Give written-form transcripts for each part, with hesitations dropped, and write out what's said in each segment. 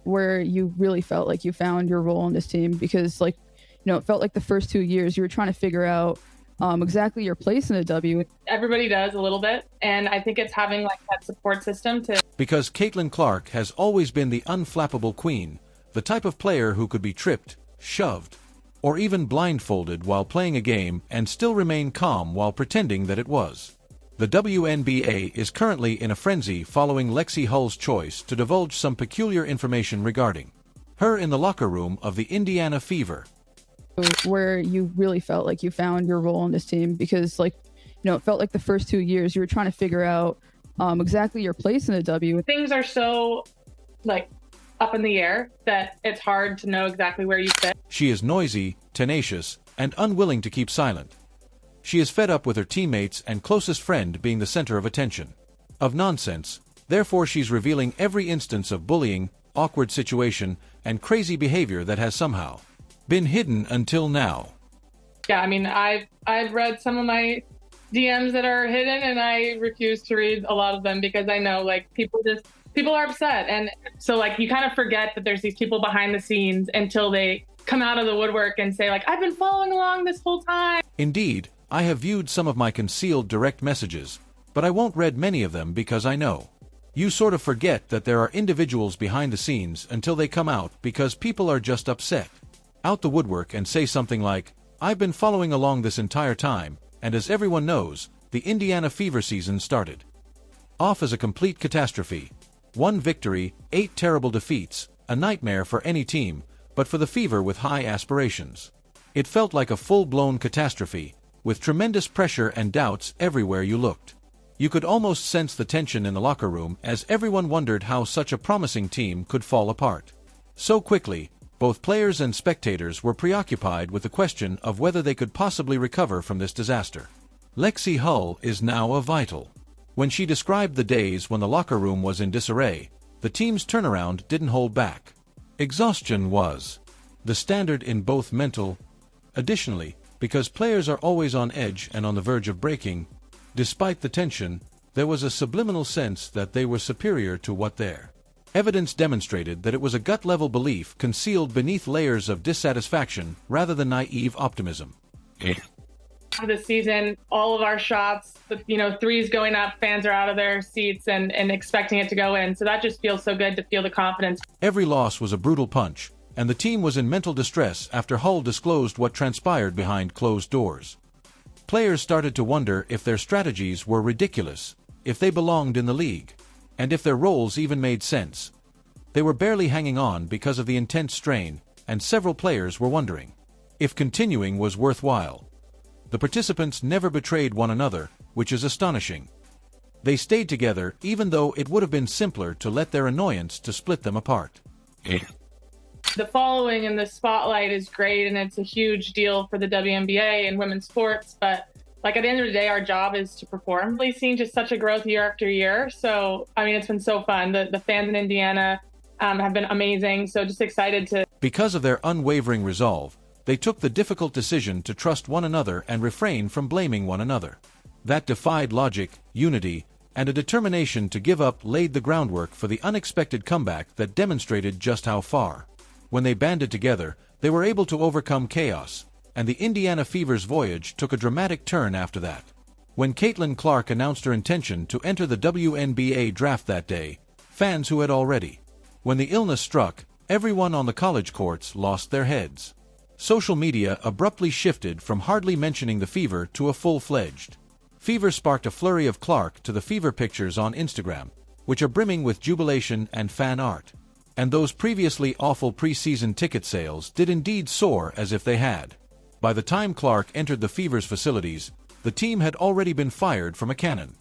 where you really felt like you found your role in this team? Because it felt like the first 2 years you were trying to figure out exactly your place in the W. Everybody does a little bit, and I think it's having that support system to... Because Caitlin Clark has always been the unflappable queen, the type of player who could be tripped, shoved, or even blindfolded while playing a game and still remain calm while pretending that it was. The WNBA is currently in a frenzy following Lexie Hull's choice to divulge some peculiar information regarding her in the locker room of the Indiana Fever. Where you really felt like you found your role in this team? Because it felt like the first 2 years you were trying to figure out exactly your place in the W. Things are so up in the air that it's hard to know exactly where you fit. She is noisy, tenacious, and unwilling to keep silent. She is fed up with her teammates and closest friend being the center of attention. Of nonsense, therefore she's revealing every instance of bullying, awkward situation, and crazy behavior that has somehow been hidden until now. Yeah, I mean, I've read some of my DMs that are hidden, and I refuse to read a lot of them because I know people are upset. And so you kind of forget that there's these people behind the scenes until they come out of the woodwork and say I've been following along this whole time. Indeed, I have viewed some of my concealed direct messages, but I won't read many of them because I know. You sort of forget that there are individuals behind the scenes until they come out because people are just upset out the woodwork and say something like, I've been following along this entire time, and as everyone knows, the Indiana Fever season started off as a complete catastrophe. 1 victory, 8 terrible defeats, a nightmare for any team, but for the Fever with high aspirations. It felt like a full-blown catastrophe, with tremendous pressure and doubts everywhere you looked. You could almost sense the tension in the locker room as everyone wondered how such a promising team could fall apart so quickly. Both players and spectators were preoccupied with the question of whether they could possibly recover from this disaster. Lexie Hull is now a vital. When she described the days when the locker room was in disarray, the team's turnaround didn't hold back. Exhaustion was the standard in both mental. Additionally, because players are always on edge and on the verge of breaking, despite the tension, there was a subliminal sense that they were superior to what their evidence demonstrated that it was a gut-level belief concealed beneath layers of dissatisfaction rather than naive optimism. This season, all of our shots, threes going up, fans are out of their seats and expecting it to go in. So that just feels so good to feel the confidence. Every loss was a brutal punch, and the team was in mental distress after Hull disclosed what transpired behind closed doors. Players started to wonder if their strategies were ridiculous, if they belonged in the league, and if their roles even made sense. They were barely hanging on because of the intense strain, and several players were wondering if continuing was worthwhile. The participants never betrayed one another, which is astonishing. They stayed together even though it would have been simpler to let their annoyance to split them apart. The following in the spotlight is great, and it's a huge deal for the WNBA and women's sports, but at the end of the day, our job is to perform. We've seen just such a growth year after year. So, it's been so fun. The fans in Indiana have been amazing. So just excited to... Because of their unwavering resolve, they took the difficult decision to trust one another and refrain from blaming one another. That defied logic, unity, and a determination to give up laid the groundwork for the unexpected comeback that demonstrated just how far. When they banded together, they were able to overcome chaos, and the Indiana Fever's voyage took a dramatic turn after that. When Caitlin Clark announced her intention to enter the WNBA draft that day, fans who had already. When the illness struck, everyone on the college courts lost their heads. Social media abruptly shifted from hardly mentioning the Fever to a full-fledged. Fever sparked a flurry of Clark to the Fever pictures on Instagram, which are brimming with jubilation and fan art. And those previously awful preseason ticket sales did indeed soar as if they had. By the time Clark entered the Fever's facilities, the team had already been fired from a cannon.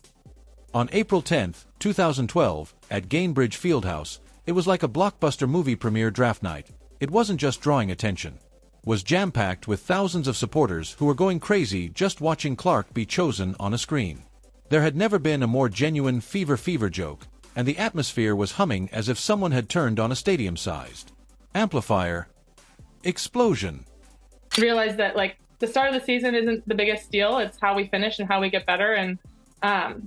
On April 10, 2012, at Gainbridge Fieldhouse, it was like a blockbuster movie premiere draft night. It wasn't just drawing attention. It was jam-packed with thousands of supporters who were going crazy just watching Clark be chosen on a screen. There had never been a more genuine Fever joke, and the atmosphere was humming as if someone had turned on a stadium-sized amplifier. Explosion. Realize that the start of the season isn't the biggest deal. It's how we finish and how we get better. And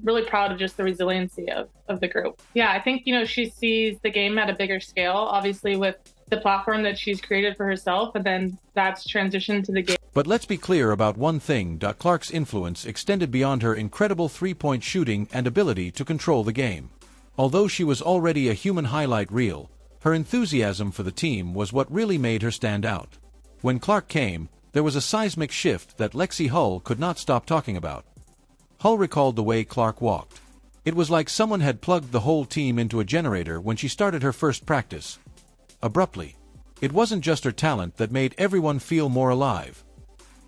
Really proud of just the resiliency of the group. Yeah, I think, she sees the game at a bigger scale, obviously with the platform that she's created for herself, and then that's transitioned to the game. But let's be clear about one thing, Clark's influence extended beyond her incredible three-point shooting and ability to control the game. Although she was already a human highlight reel, her enthusiasm for the team was what really made her stand out. When Clark came, there was a seismic shift that Lexie Hull could not stop talking about. Hull recalled the way Clark walked. It was like someone had plugged the whole team into a generator when she started her first practice. Abruptly. It wasn't just her talent that made everyone feel more alive.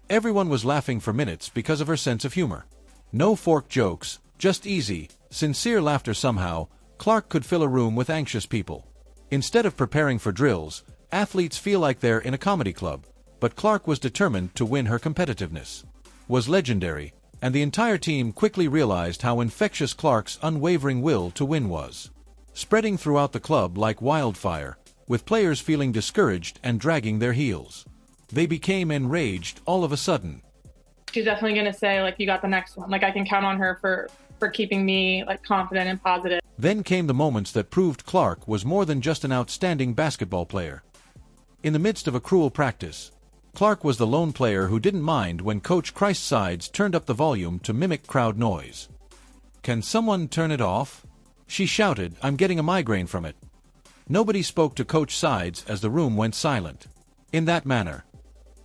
Everyone was laughing for minutes because of her sense of humor. No forked jokes, just easy, sincere laughter. Somehow, Clark could fill a room with anxious people. Instead of preparing for drills, athletes feel like they're in a comedy club, but Clark was determined to win. Her competitiveness was legendary, and the entire team quickly realized how infectious Clark's unwavering will to win was, spreading throughout the club like wildfire, with players feeling discouraged and dragging their heels. They became enraged all of a sudden. She's definitely going to say, you got the next one. I can count on her for keeping me, confident and positive. Then came the moments that proved Clark was more than just an outstanding basketball player. In the midst of a cruel practice, Clark was the lone player who didn't mind when Coach Christ Sides turned up the volume to mimic crowd noise. "Can someone turn it off?" she shouted. "I'm getting a migraine from it." Nobody spoke to Coach Sides as the room went silent. In that manner,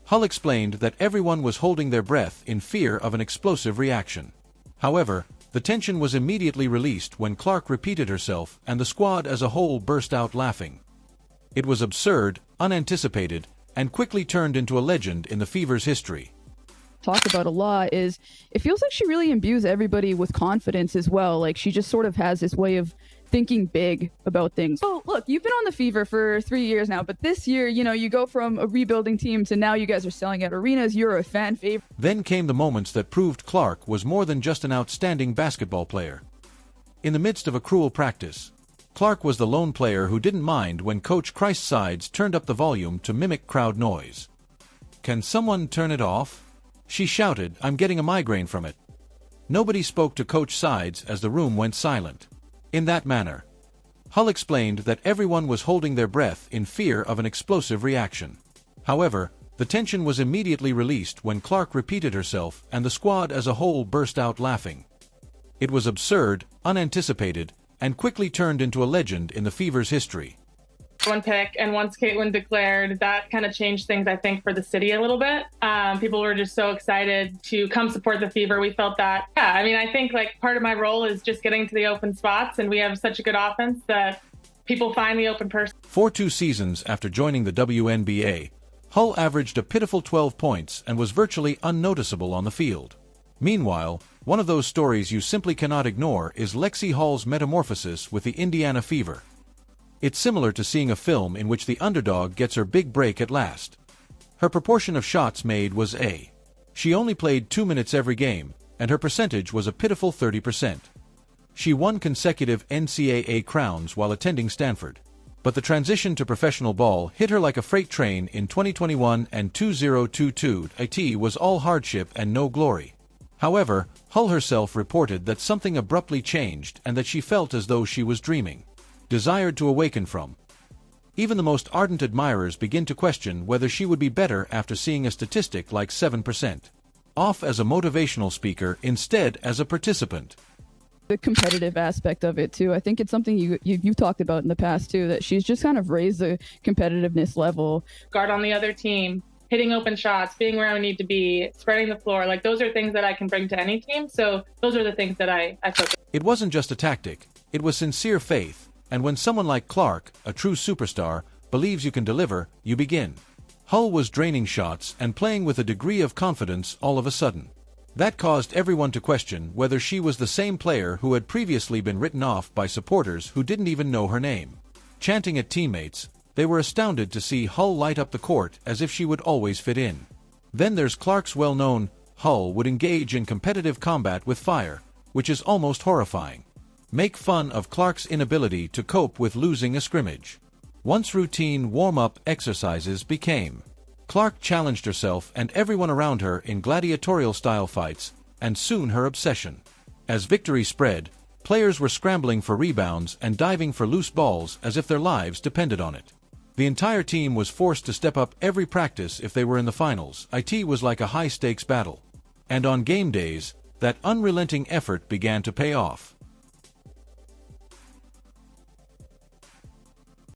Hull explained that everyone was holding their breath in fear of an explosive reaction. However, the tension was immediately released when Clark repeated herself and the squad as a whole burst out laughing. It was absurd, unanticipated, and quickly turned into a legend in the Fever's history. Talk about a lot is it feels like she really imbues everybody with confidence as well. She just sort of has this way of thinking big about things. So look, you've been on the Fever for 3 years now, but this year, you go from a rebuilding team to now you guys are selling out arenas. You're a fan favorite. Then came the moments that proved Clark was more than just an outstanding basketball player. In the midst of a cruel practice, Clark was the lone player who didn't mind when Coach Christ Sides turned up the volume to mimic crowd noise. "Can someone turn it off?" she shouted. "I'm getting a migraine from it." Nobody spoke to Coach Sides as the room went silent. In that manner, Hull explained that everyone was holding their breath in fear of an explosive reaction. However, the tension was immediately released when Clark repeated herself and the squad as a whole burst out laughing. It was absurd, unanticipated, and quickly turned into a legend in the Fever's history. One pick, and once Caitlin declared, that kind of changed things, I think, for the city a little bit. People were just so excited to come support the Fever. We felt that. Yeah, I think part of my role is just getting to the open spots, and we have such a good offense that people find the open person. For 2 seasons after joining the WNBA, Hull averaged a pitiful 12 points and was virtually unnoticeable on the field. Meanwhile, one of those stories you simply cannot ignore is Lexie Hull's metamorphosis with the Indiana Fever. It's similar to seeing a film in which the underdog gets her big break at last. Her proportion of shots made was A. She only played 2 minutes every game, and her percentage was a pitiful 30%. She won consecutive NCAA crowns while attending Stanford. But the transition to professional ball hit her like a freight train in 2021 and 2022. It was all hardship and no glory. However, Hull herself reported that something abruptly changed and that she felt as though she was dreaming. Desired to awaken from. Even the most ardent admirers begin to question whether she would be better after seeing a statistic like 7%. Off as a motivational speaker instead as a participant. The competitive aspect of it too. I think it's something you've talked about in the past too, that she's just kind of raised the competitiveness level. Guard on the other team, hitting open shots, being where I need to be, spreading the floor. Those are things that I can bring to any team. So those are the things that I focus. It wasn't just a tactic, it was sincere faith. And when someone like Clark, a true superstar, believes you can deliver, you begin. Hull was draining shots and playing with a degree of confidence all of a sudden. That caused everyone to question whether she was the same player who had previously been written off by supporters who didn't even know her name. Chanting at teammates, they were astounded to see Hull light up the court as if she would always fit in. Then there's Clark's well-known, Hull would engage in competitive combat with fire, which is almost horrifying. Make fun of Clark's inability to cope with losing a scrimmage. Once routine warm-up exercises became. Clark challenged herself and everyone around her in gladiatorial-style fights, and soon her obsession As victory spread, players were scrambling for rebounds and diving for loose balls as if their lives depended on it. The entire team was forced to step up every practice if they were in the finals. It was like a high-stakes battle. And on game days, that unrelenting effort began to pay off.